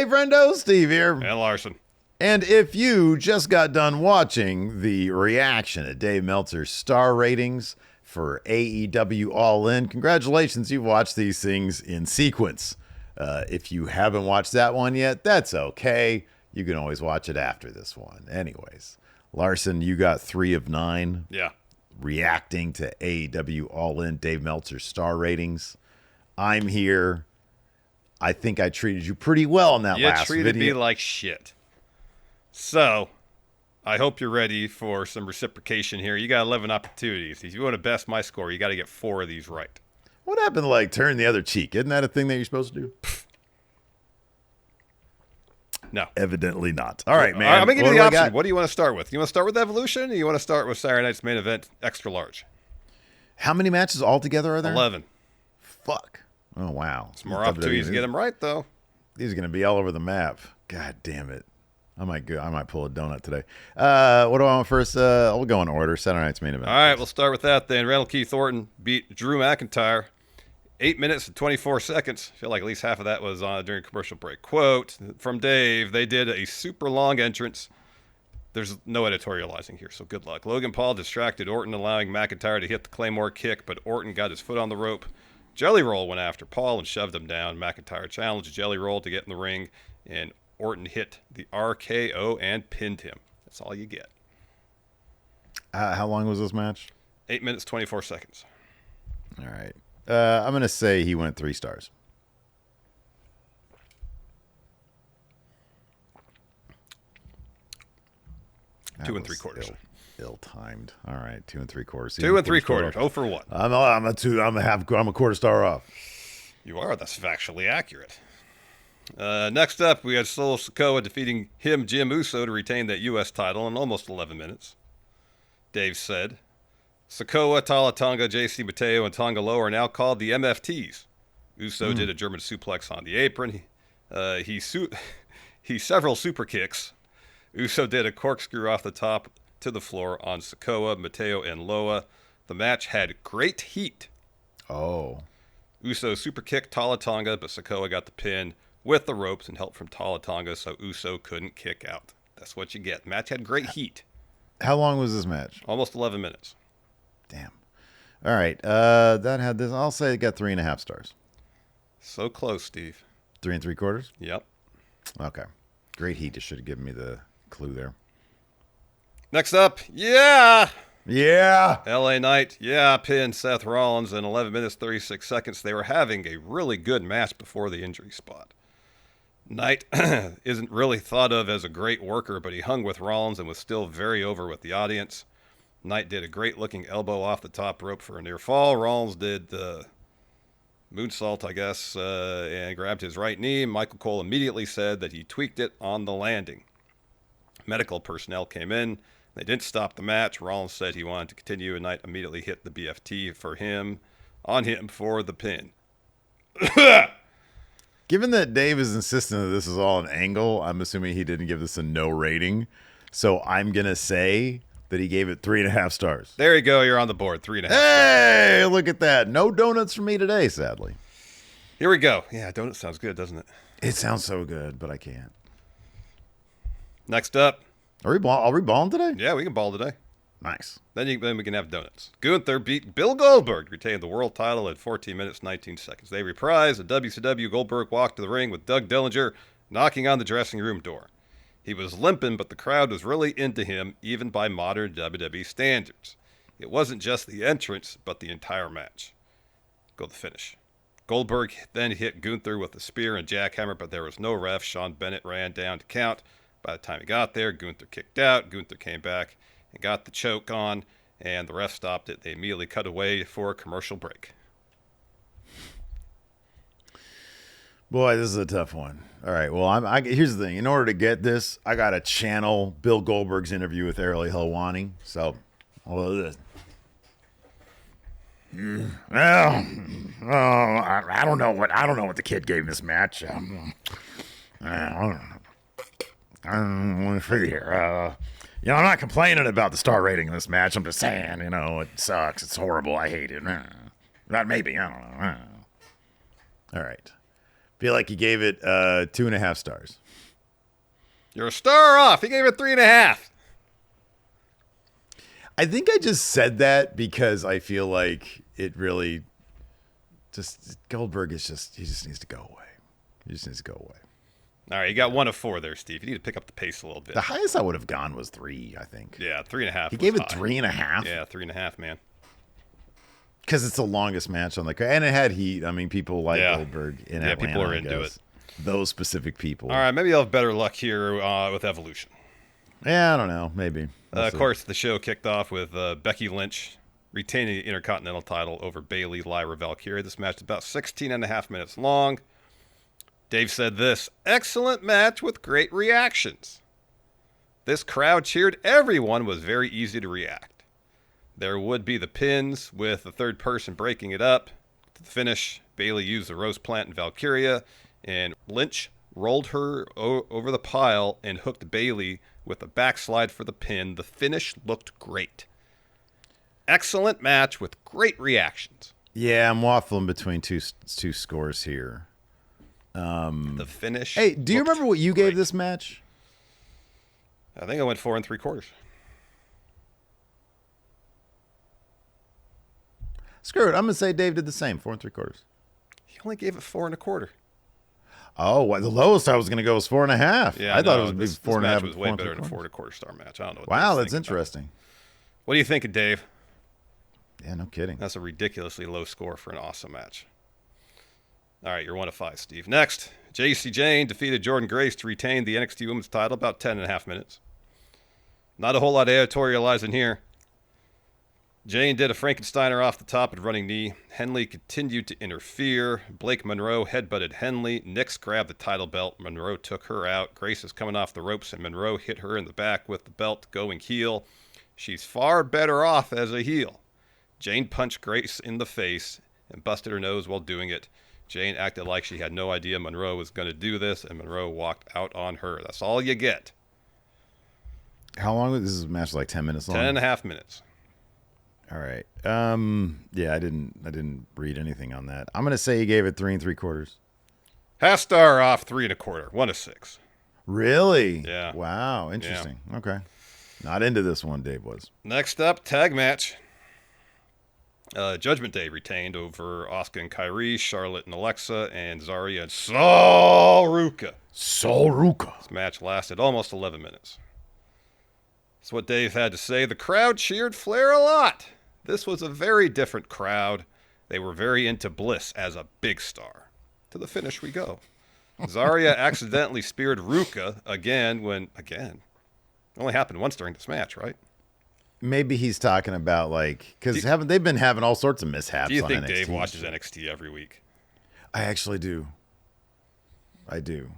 Hey, friendo, Steve here. And Larson. And if you just got done watching the reaction to Dave Meltzer's star ratings for AEW All In, congratulations, you've watched these things in sequence. If you haven't watched that one yet, that's okay. You can always watch it after this one. Anyways, Larson, you got 3 of 9. Yeah. Reacting to AEW All In, Dave Meltzer's star ratings. I'm here. I think I treated you pretty well in that last video. You treated me like shit. So, I hope you're ready for some reciprocation here. You got 11 opportunities. If you want to best my score, you got to get 4 of these right. What happened to, like, turn the other cheek? Isn't that a thing that you're supposed to do? No. Evidently not. All right, man. I'm going to give you the option. What do you want to start with? You want to start with Evolution, or you want to start with Saturday Night's Main Event Extra Large? How many matches altogether are there? 11. Fuck. Oh, wow. Some more opportunities to get them right, though. These are going to be all over the map. God damn it. I might pull a donut today. What do I want first? We'll go in order. Saturday Night's Main Event. All right, we'll start with that then. Randall Keith Orton beat Drew McIntyre. 8 minutes and 24 seconds. I feel like at least half of that was during commercial break. Quote from Dave, they did a super long entrance. There's no editorializing here, so good luck. Logan Paul distracted Orton, allowing McIntyre to hit the Claymore kick, but Orton got his foot on the rope. Jelly Roll went after Paul and shoved him down. McIntyre challenged Jelly Roll to get in the ring, and Orton hit the RKO and pinned him. That's all you get. How long was this match? 8 minutes, 24 seconds. All right. I'm going to say he went 3 stars. Two and three quarters. Ill-timed. All right, 2 3/4. 2 3/4. 0 for 1. I'm a quarter star off. You are. That's factually accurate. Next up, we had Solo Sikoa defeating Jim Uso to retain that U.S. title in almost 11 minutes. Dave said, Sikoa, Tala Tonga, JC Mateo, and Tonga Loa are now called the MFTs. Uso did a German suplex on the apron. He several super kicks. Uso did a corkscrew off the top to the floor on Sikoa, Mateo, and Loa. The match had great heat. Oh. Uso super kicked Tala Tonga, but Sikoa got the pin with the ropes and help from Tala Tonga, so Uso couldn't kick out. That's what you get. The match had great heat. How long was this match? Almost 11 minutes. Damn. All right. That had this. I'll say it got 3.5 stars. So close, Steve. 3 3/4? Yep. Okay. Great heat. Just should have given me the clue there. Next up, yeah. Yeah. LA Knight, pinned Seth Rollins in 11 minutes, 36 seconds. They were having a really good match before the injury spot. Knight isn't really thought of as a great worker, but he hung with Rollins and was still very over with the audience. Knight did a great-looking elbow off the top rope for a near fall. Rollins did the moonsault, I guess, and grabbed his right knee. Michael Cole immediately said that he tweaked it on the landing. Medical personnel came in. They didn't stop the match. Rollins said he wanted to continue, and Knight immediately hit the BFT on him for the pin. Given that Dave is insistent that this is all an angle, I'm assuming he didn't give this a no rating. So I'm going to say that he gave it 3.5 stars. There you go. You're on the board. 3.5 Hey, stars. Look at that. No donuts for me today, sadly. Here we go. Yeah, donut sounds good, doesn't it? It sounds so good, but I can't. Next up. Are we balling today? Yeah, we can ball today. Nice. Then we can have donuts. Gunther beat Bill Goldberg, retained the world title at 14 minutes, 19 seconds. They reprised the WCW. Goldberg walked to the ring with Doug Dillinger knocking on the dressing room door. He was limping, but the crowd was really into him, even by modern WWE standards. It wasn't just the entrance, but the entire match. Go to the finish. Goldberg then hit Gunther with a spear and jackhammer, but there was no ref. Sean Bennett ran down to count. By the time he got there, Gunther kicked out. Gunther came back and got the choke on, and the ref stopped it. They immediately cut away for a commercial break. Boy, this is a tough one. All right, well, here's the thing. In order to get this, I got to channel Bill Goldberg's interview with Ariel Helwani. So, well, I don't know what the kid gave this match. Let me figure. I'm not complaining about the star rating of this match. I'm just saying, it sucks. It's horrible. I hate it. Not maybe. I don't know. All right. Feel like he gave it 2.5 stars. You're a star off. He gave it 3.5. I think I just said that because I feel like it really Goldberg is he just needs to go away. He just needs to go away. All right, you got 1 of 4 there, Steve. You need to pick up the pace a little bit. The highest I would have gone was 3, I think. Yeah, 3.5. He gave it high. 3.5? Yeah, 3.5, man. Because it's the longest match on the card. And it had heat. I mean, people like Goldberg in Atlanta. Yeah, people are into it. Those specific people. All right, maybe you'll have better luck here with Evolution. Yeah, I don't know. Maybe. Of course, the show kicked off with Becky Lynch retaining the Intercontinental title over Bayley, Lyra, Valkyria. This match is about 16.5 minutes long. Dave said this: excellent match with great reactions. This crowd cheered. Everyone was very easy to react. There would be the pins with the third person breaking it up. To the finish, Bayley used the rose plant and Valkyria, and Lynch rolled her over the pile and hooked Bayley with a backslide for the pin. The finish looked great. Excellent match with great reactions. Yeah, I'm waffling between two scores here. The finish. Hey, do you remember what you gave this match? I think I went 4 3/4. Screw it. I'm gonna say Dave did the same. 4 3/4. He only gave it 4 1/4. Oh, well, the lowest I was gonna go was 4.5. Yeah, I thought it was 4.5. This match was way better than a 4 1/4 star match. I don't know. Wow, that's interesting. What do you think of Dave? Yeah, no kidding. That's a ridiculously low score for an awesome match. All right, you're 1 of 5, Steve. Next, JC Jane defeated Jordan Grace to retain the NXT Women's title, about 10.5 minutes. Not a whole lot of editorializing here. Jane did a Frankensteiner off the top and running knee. Henley continued to interfere. Blake Monroe headbutted Henley. Nix grabbed the title belt. Monroe took her out. Grace is coming off the ropes, and Monroe hit her in the back with the belt going heel. She's far better off as a heel. Jane punched Grace in the face and busted her nose while doing it. Jane acted like she had no idea Monroe was going to do this, and Monroe walked out on her. That's all you get. How long was this match? Like 10 minutes long? 10.5 minutes. All right. Yeah, I didn't read anything on that. I'm gonna say he gave it 3 3/4. Half star off 3 1/4. 1 of 6. Really? Yeah. Wow. Interesting. Yeah. Okay. Not into this one, Dave was. Next up, tag match. Judgment Day retained over Asuka and Kairi, Charlotte and Alexa, and Zarya and Sol Ruka. This match lasted almost 11 minutes. That's what Dave had to say. The crowd cheered Flair a lot. This was a very different crowd. They were very into Bliss as a big star. To the finish we go. Zarya accidentally speared Ruka again. It only happened once during this match, right? Maybe he's talking about because they've been having all sorts of mishaps. Do you on think NXT. Dave watches NXT every week? I actually do. I do.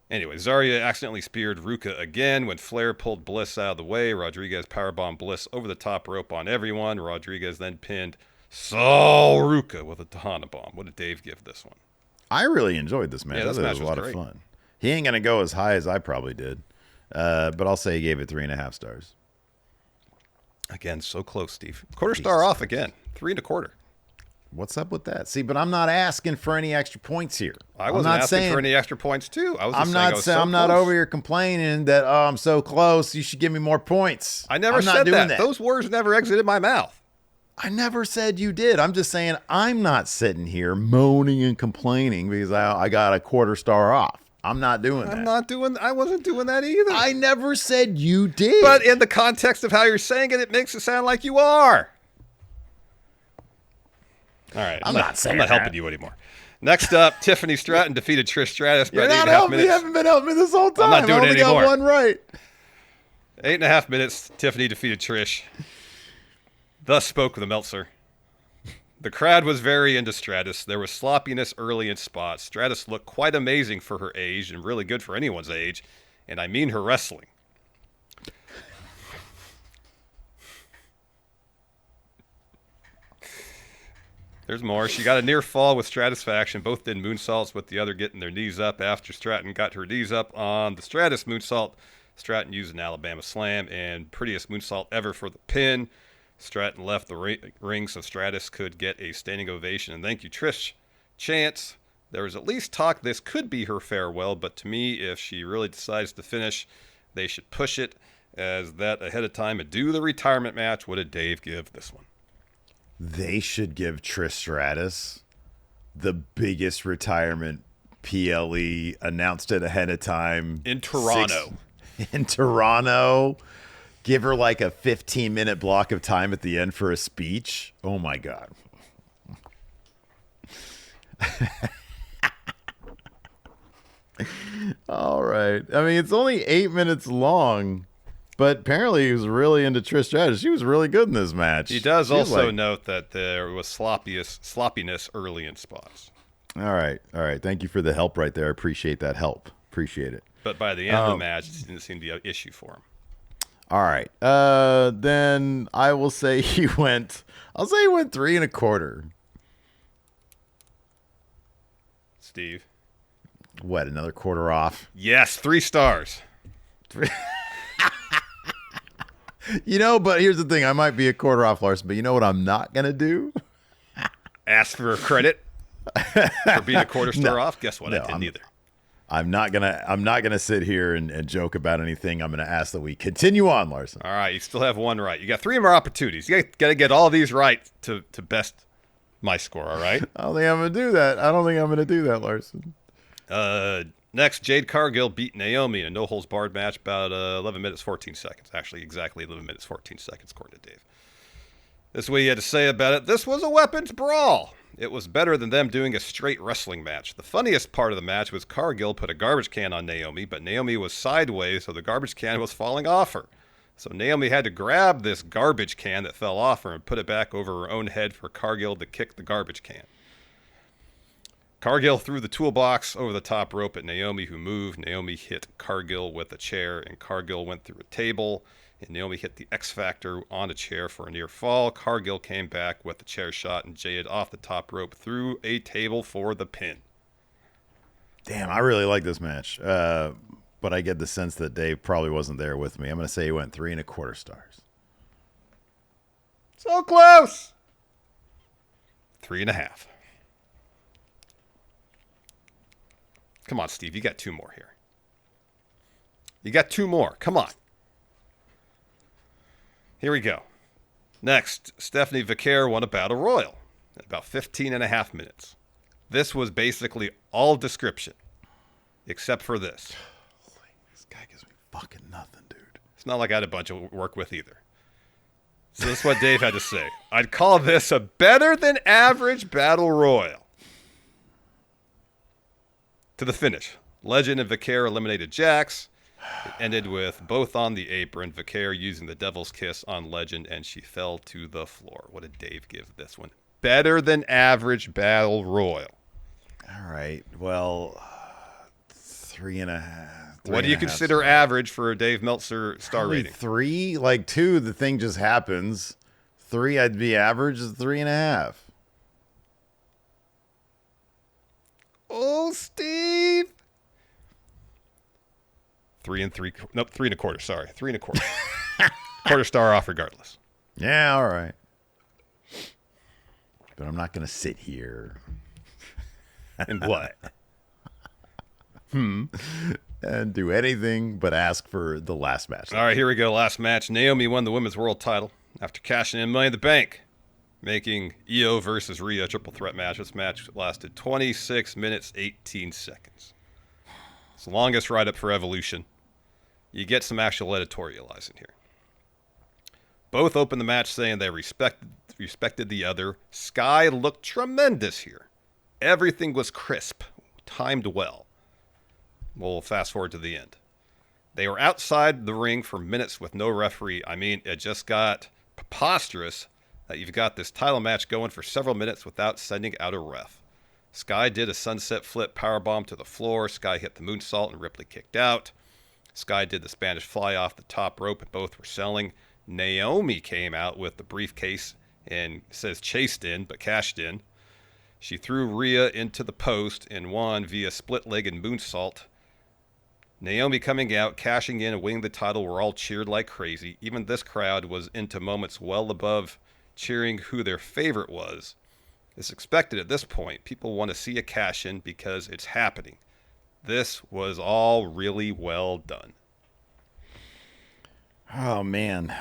Anyway, Zarya accidentally speared Ruka again when Flair pulled Bliss out of the way. Rodriguez powerbombed Bliss over the top rope on everyone. Rodriguez then pinned Sol Ruka with a Tahana bomb. What did Dave give this one? I really enjoyed this match. Yeah, this I thought match it was a lot great. of fun. He ain't gonna go as high as I probably did, but I'll say he gave it 3.5 stars. Again, so close, Steve. Quarter star off again. 3 1/4. What's up with that? See, but I'm not asking for any extra points here. I wasn't asking for any extra points too. I'm not over here complaining that I'm so close. You should give me more points. I never said that. Those words never exited my mouth. I never said you did. I'm just saying I'm not sitting here moaning and complaining because I got a quarter star off. I'm not doing that. I wasn't doing that either. I never said you did. But in the context of how you're saying it, it makes it sound like you are. All right. I'm not helping you anymore. Next up, Tiffany Stratton defeated Trish Stratus by 8.5 minutes. You haven't been helping me this whole time. I'm not doing it anymore. I only got one right. 8.5 minutes, Tiffany defeated Trish. Thus spoke the Meltzer. The crowd was very into Stratus. There was sloppiness early in spots. Stratus looked quite amazing for her age and really good for anyone's age, and I mean her wrestling. There's more. She got a near fall with Stratusfaction. Both did moonsaults, with the other getting their knees up after Stratton got her knees up on the Stratus moonsault. Stratton used an Alabama slam and prettiest moonsault ever for the pin. Stratton left the ring so Stratus could get a standing ovation and thank you Trish chants. There was at least talk this could be her farewell, but to me, if she really decides to finish, they should push it as that ahead of time and do the retirement match. What did Dave give this one? They should give Trish Stratus the biggest retirement PLE, announced it ahead of time. In Toronto. In Toronto. Give her like a 15-minute block of time at the end for a speech. Oh, my God. All right. I mean, it's only 8 minutes long, but apparently he was really into Trish Stratus. She was really good in this match. He does also note that there was sloppiness early in spots. All right. Thank you for the help right there. I appreciate that help. Appreciate it. But by the end of the match, it didn't seem to be an issue for him. All right. Then I will say he went 3.25. Steve. What, another quarter off? Yes, 3 stars. But here's the thing. I might be a quarter off, Larson, but you know what I'm not going to do? Ask for credit for being a quarter star off? Guess what? I didn't either. I'm not gonna sit here and joke about anything. I'm gonna ask that we continue on, Larson. All right, you still have one right. You got 3 more opportunities. You got to get all these right to best my score. All right. I don't think I'm gonna do that. Larson. Next, Jade Cargill beat Naomi in a no-holds-barred match, about 11 minutes, 14 seconds. Actually, exactly 11 minutes, 14 seconds, according to Dave. This is what he had to say about it. This was a weapons brawl. It was better than them doing a straight wrestling match. The funniest part of the match was Cargill put a garbage can on Naomi, but Naomi was sideways, so the garbage can was falling off her. So Naomi had to grab this garbage can that fell off her and put it back over her own head for Cargill to kick the garbage can. Cargill threw the toolbox over the top rope at Naomi, who moved. Naomi hit Cargill with a chair, and Cargill went through a table. And Naomi hit the X Factor on a chair for a near fall. Cargill came back with the chair shot and Jade off the top rope through a table for the pin. Damn, I really like this match. But I get the sense that Dave probably wasn't there with me. I'm going to say he went 3.25 stars. So close! 3.5. Come on, Steve. You got 2 more here. You got 2 more. Come on. Here we go. Next, Stephanie Vicaire won a Battle Royal in about 15.5 minutes. This was basically all description, except for this. This guy gives me fucking nothing, dude. It's not like I had a bunch of work with either. So this is what Dave had to say. I'd call this a better than average Battle Royal. To the finish. Legend and Vicaire eliminated Jax. It ended with both on the apron, Vicaire using the Devil's Kiss on Legend, and she fell to the floor. What did Dave give this one? Better than average Battle Royal. All right. Well, 3.5. What do you consider average for a Dave Meltzer star Probably rating? 3, like 2, the thing just happens. 3, I'd be average, is 3.5. Oh, Steve. 3.25. Sorry, 3.25. Quarter star off regardless. Yeah, all right. But I'm not going to sit here. And what? And do anything but ask for the last match. All right, here we go. Last match. Naomi won the women's world title after cashing in Money in the Bank, making Io versus Rhea a triple threat match. This match lasted 26 minutes, 18 seconds. It's the longest write-up for Evolution. You get some actual editorializing here. Both opened the match saying they respected the other. Sky looked tremendous here. Everything was crisp, timed well. We'll fast forward to the end. They were outside the ring for minutes with no referee. I mean, it just got preposterous that you've got this title match going for several minutes without sending out a ref. Sky did a sunset flip powerbomb to the floor. Sky hit the moonsault and Ripley kicked out. Sky did the Spanish fly off the top rope and both were selling. Naomi came out with the briefcase and says chased in, but cashed in. She threw Rhea into the post and won via split-legged moonsault. Naomi coming out, cashing in and winning the title were all cheered like crazy. Even this crowd was into moments well above cheering who their favorite was. It's expected at this point. People want to see a cash-in because it's happening. This was all really well done. Oh, man.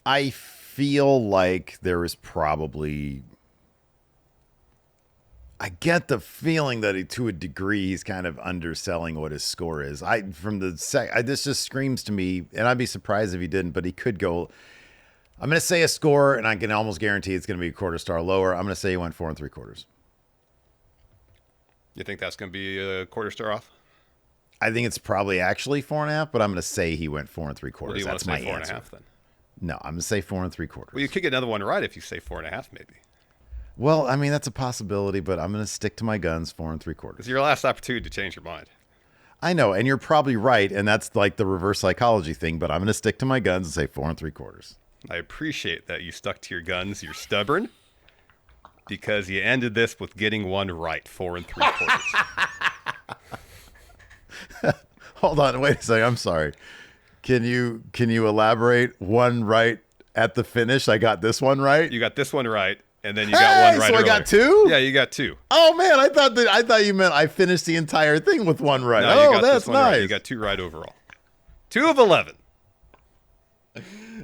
I feel like there is probably... I get the feeling that to a degree he's kind of underselling what his score is. This just screams to me, and I'd be surprised if he didn't, but he could go... I'm going to say a score, and I can almost guarantee it's going to be a quarter star lower. I'm going to say he went 4 3/4. You think that's going to be a quarter star off? I think it's probably actually 4.5, but I'm going to say he went 4 3/4. Or do you That's want to say my 4.5 answer. then? No, I'm going to say 4 3/4. Well, you could get another one right if you say 4.5, maybe. Well, I mean, that's a possibility, but I'm going to stick to my guns, 4 3/4. It's your last opportunity to change your mind. I know, and you're probably right, and that's like the reverse psychology thing, but I'm going to stick to my guns and say 4 3/4. I appreciate that you stuck to your guns. You're stubborn because you ended this with getting one right, 4 3/4. Hold on, wait a second. I'm sorry. Can you elaborate? One right at the finish. I got this one right. You got this one right, and then you got one right. So earlier. I got 2? Yeah, you got 2. Oh man, I thought you meant I finished the entire thing with one right. No, you got that's this one nice. Right. You got 2 right overall. 2 of 11.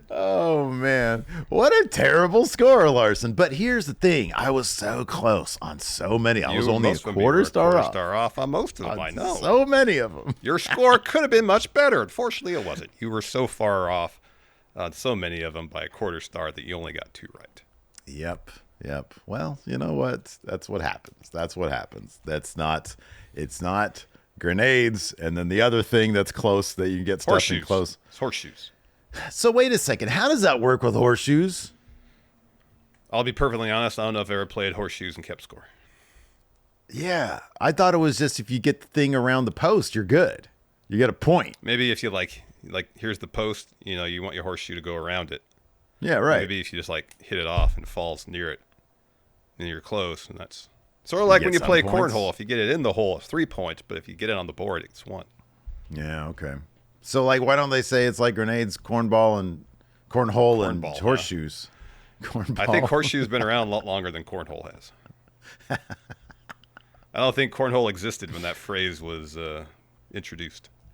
Oh man, what a terrible score, Larson. But here's the thing: I was so close on so many. I was only a quarter star off on most of them. I know. So many of them. Your score could have been much better. Unfortunately, it wasn't. You were so far off on so many of them by a quarter star that you only got 2 right. Yep. Well, you know what? That's what happens. It's not grenades, and then the other thing that's close that you can get stuff in close. It's horseshoes. So wait a second. How does that work with horseshoes? I'll be perfectly honest. I don't know if I ever played horseshoes and kept score. Yeah, I thought it was just if you get the thing around the post, you're good. You get a point. Maybe if you like here's the post. You want your horseshoe to go around it. Yeah, right. Maybe if you just hit it off and it falls near it, then you're close, and that's sort of like when you play cornhole. If you get it in the hole, it's 3 points, but if you get it on the board, it's 1. Yeah. Okay. So, why don't they say it's like grenades, cornhole, and horseshoes? Cornball. I think horseshoe's been around a lot longer than cornhole has. I don't think cornhole existed when that phrase was introduced.